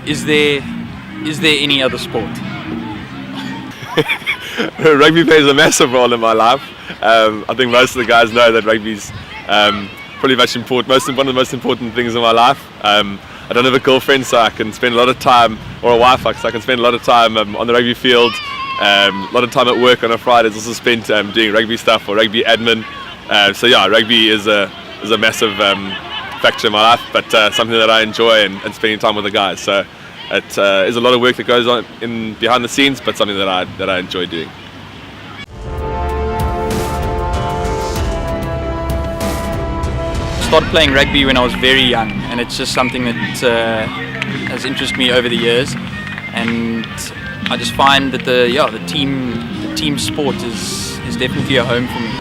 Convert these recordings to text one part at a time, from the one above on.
Is there any other sport? Rugby plays a massive role in my life. I think most of the guys know that rugby's pretty much one of the most important things in my life. I don't have a girlfriend, so I can spend a lot of time, or a wife, so I can spend a lot of time on the rugby field. A lot of time at work on a Friday is also spent doing rugby stuff or rugby admin. So yeah, rugby is a massive factor in my life, but something that I enjoy and spending time with the guys. So it is a lot of work that goes on behind the scenes, but something that I enjoy doing. I started playing rugby when I was very young, and it's just something that has interested me over the years. And I just find that the team sport is definitely a home for me.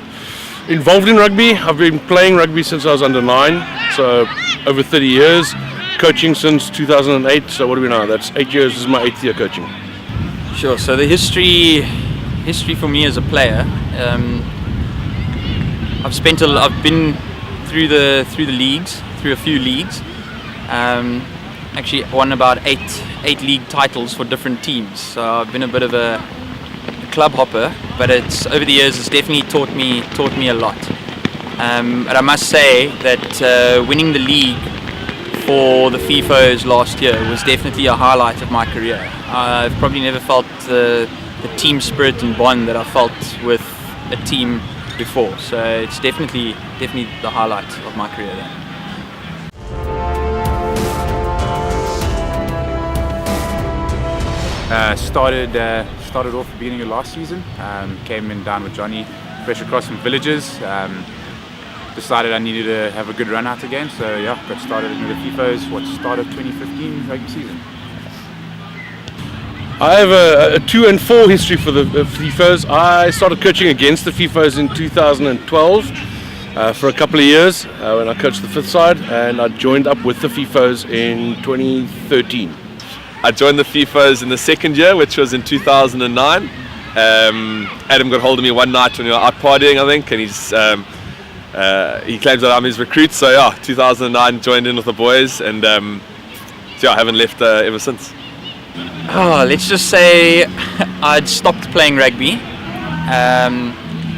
Involved in rugby, I've been playing rugby since I was under 9, so over 30 years. Coaching since 2008, so what do we know? That's 8 years. This is my 8th year coaching. Sure. So the history for me as a player, I've been through the leagues, through a few leagues. Actually won about eight league titles for different teams. So I've been a bit of a club hopper, but over the years it's definitely taught me a lot. But I must say that winning the league for the Fifos last year was definitely a highlight of my career. I've probably never felt the team spirit and bond that I felt with a team before. So it's definitely the highlight of my career there. Started off at the beginning of last season. Came in down with Johnny, fresh across from Villages. Decided I needed to have a good run out again, so yeah, got started in the Fifos. Start of 2015 rugby season. I have a 2 and 4 history for the Fifos. I started coaching against the Fifos in 2012 for a couple of years when I coached the 5th side, and I joined up with the Fifos in 2013. I joined the Fifos in the 2nd year, which was in 2009. Adam got hold of me one night when we were out partying, I think, and he claims that I'm his recruit. So yeah, 2009 joined in with the boys, and so yeah, I haven't left ever since. Let's just say I'd stopped playing rugby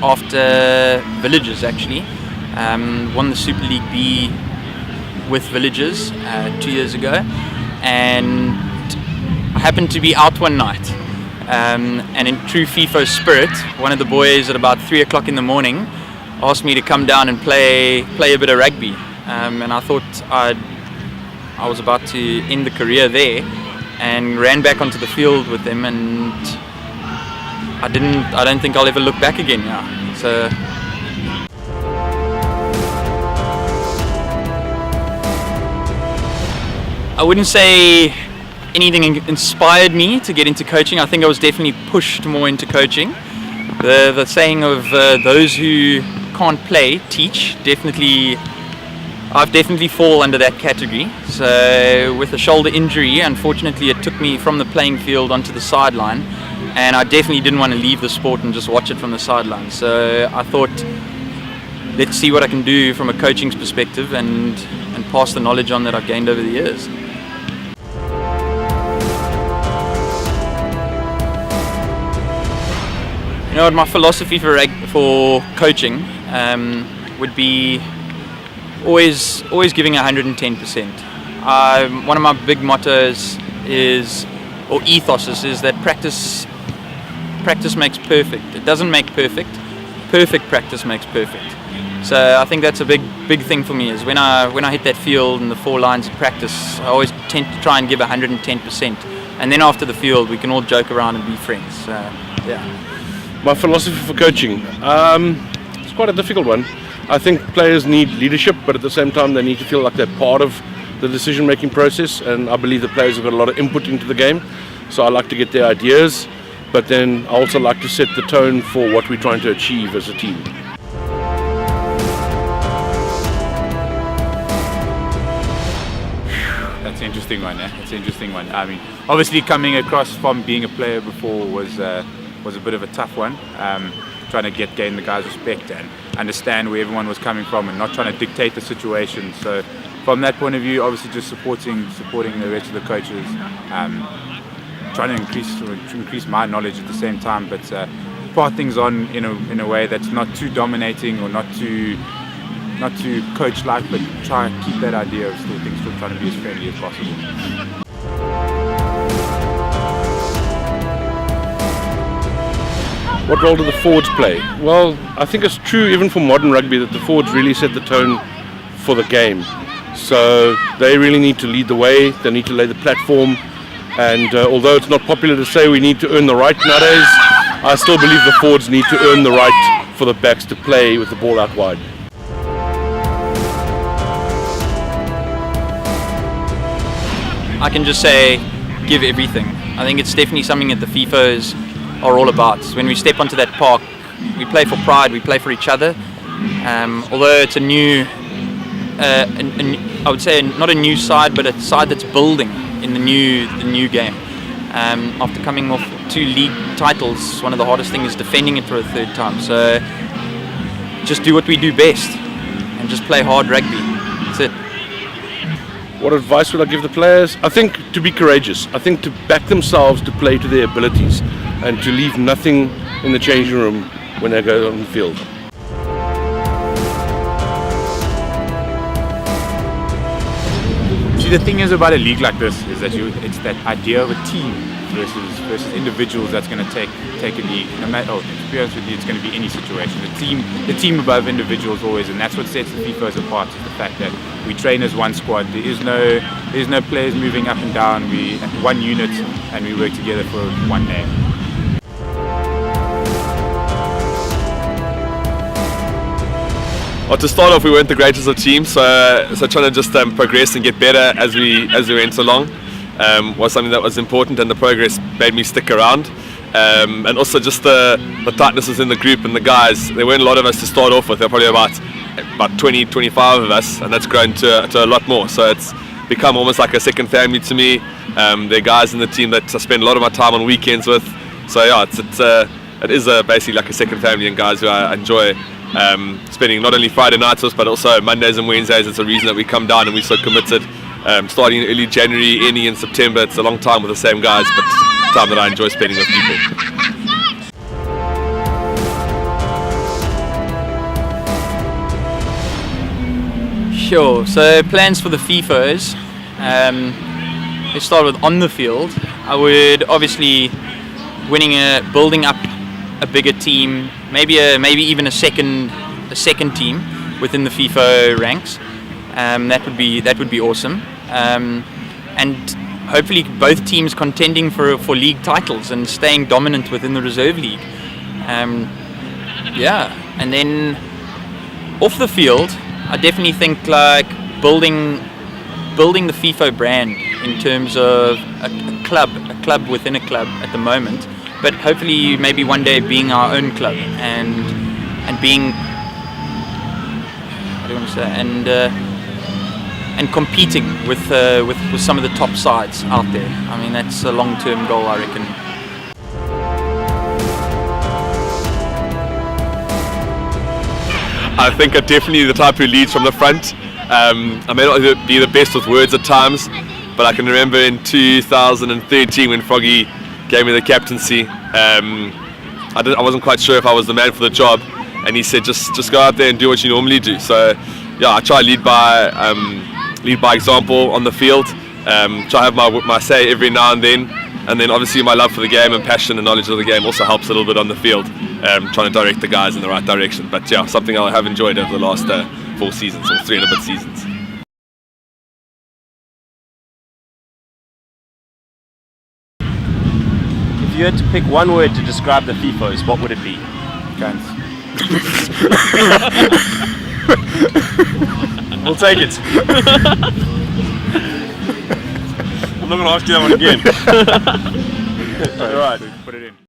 after Villages actually. Won the Super League B with Villages 2 years ago, and I happened to be out one night. And in true Fifo spirit, one of the boys at about 3 o'clock in the morning asked me to come down and play a bit of rugby. And I thought I was about to end the career there, and ran back onto the field with them, and I don't think I'll ever look back again now. So I wouldn't say anything inspired me to get into coaching. I think I was definitely pushed more into coaching. The saying of those who can't play teach, I've definitely fall under that category. So with a shoulder injury, unfortunately it took me from the playing field onto the sideline, and I definitely didn't want to leave the sport and just watch it from the sideline. So I thought, let's see what I can do from a coaching's perspective and pass the knowledge on that I've gained over the years. You know what, my philosophy for coaching would be always giving 110%. One of my big mottos is that practice makes perfect. It doesn't make perfect. Perfect practice makes perfect. So I think that's a big thing for me, is when I hit that field and the 4 lines of practice, I always tend to try and give 110%. And then after the field, we can all joke around and be friends. So, yeah. My philosophy for coaching, it's quite a difficult one. I think players need leadership, but at the same time they need to feel like they're part of the decision-making process, and I believe the players have got a lot of input into the game, so I like to get their ideas, but then I also like to set the tone for what we're trying to achieve as a team. That's an interesting one. It's an interesting one. I mean, obviously coming across from being a player before was a bit of a tough one. Trying to gain the guys' respect and understand where everyone was coming from, and not trying to dictate the situation. So from that point of view, obviously just supporting the rest of the coaches, trying to increase my knowledge at the same time, but part things on in a way that's not too dominating or not too coach-like, but try and keep that idea of still trying to be as friendly as possible. What role do the forwards play? Well, I think it's true even for modern rugby that the forwards really set the tone for the game. So they really need to lead the way, they need to lay the platform, and although it's not popular to say we need to earn the right nowadays, I still believe the forwards need to earn the right for the backs to play with the ball out wide. I can just say, give everything. I think it's definitely something that the Fifos are all about. When we step onto that park, we play for pride, we play for each other. Although it's a new, I would say not a new side, but a side that's building in the new game. After coming off 2 league titles, one of the hardest things is defending it for a 3rd time. So just do what we do best and just play hard rugby. That's it. What advice would I give the players? I think to be courageous. I think to back themselves to play to their abilities and to leave nothing in the changing room when they go on the field. See, the thing is about a league like this is that it's that idea of a team versus individuals that's going to take a league. No matter, to be honest with you, it's going to be any situation. The team above individuals always, and that's what sets the Fifos apart. Is the fact that we train as one squad. There is no players moving up and down. We one unit, and we work together for one day. Well, to start off, we weren't the greatest of teams, so trying to just progress and get better as we went along was something that was important, and the progress made me stick around. And also just the tightness within the group and the guys. There weren't a lot of us to start off with. There were probably about 20, 25 of us, and that's grown to a lot more. So it's become almost like a second family to me. There are guys in the team that I spend a lot of my time on weekends with. So yeah, it is basically like a second family, and guys who I enjoy spending not only Friday nights with, but also Mondays and Wednesdays. It's a reason that we come down and we're so committed. Starting in early January, ending in September. It's a long time with the same guys, but time that I enjoy spending with people. Sure, so plans for the Fifos. Let's start with on the field. I would obviously building up a bigger team, maybe even a second team within the Fifo ranks. That would be awesome. And hopefully both teams contending for league titles and staying dominant within the reserve league. And then off the field, I definitely think like building the Fifo brand in terms of a club within a club at the moment, but hopefully maybe one day being our own club and being, how do you want to say, and competing with some of the top sides out there. I mean, that's a long-term goal, I reckon. I think I'm definitely the type who leads from the front. I may not be the best with words at times, but I can remember in 2013 when Froggy gave me the captaincy. I wasn't quite sure if I was the man for the job, and he said just go out there and do what you normally do. So yeah, I try to lead by example on the field. Try to have my say every now and then obviously my love for the game and passion and knowledge of the game also helps a little bit on the field, trying to direct the guys in the right direction. But yeah, something I have enjoyed over the last 4 seasons or 3 and a bit seasons. If you had to pick one word to describe the Fifos, what would it be? Guns. We'll take it. I'm not going to ask you that one again. All right.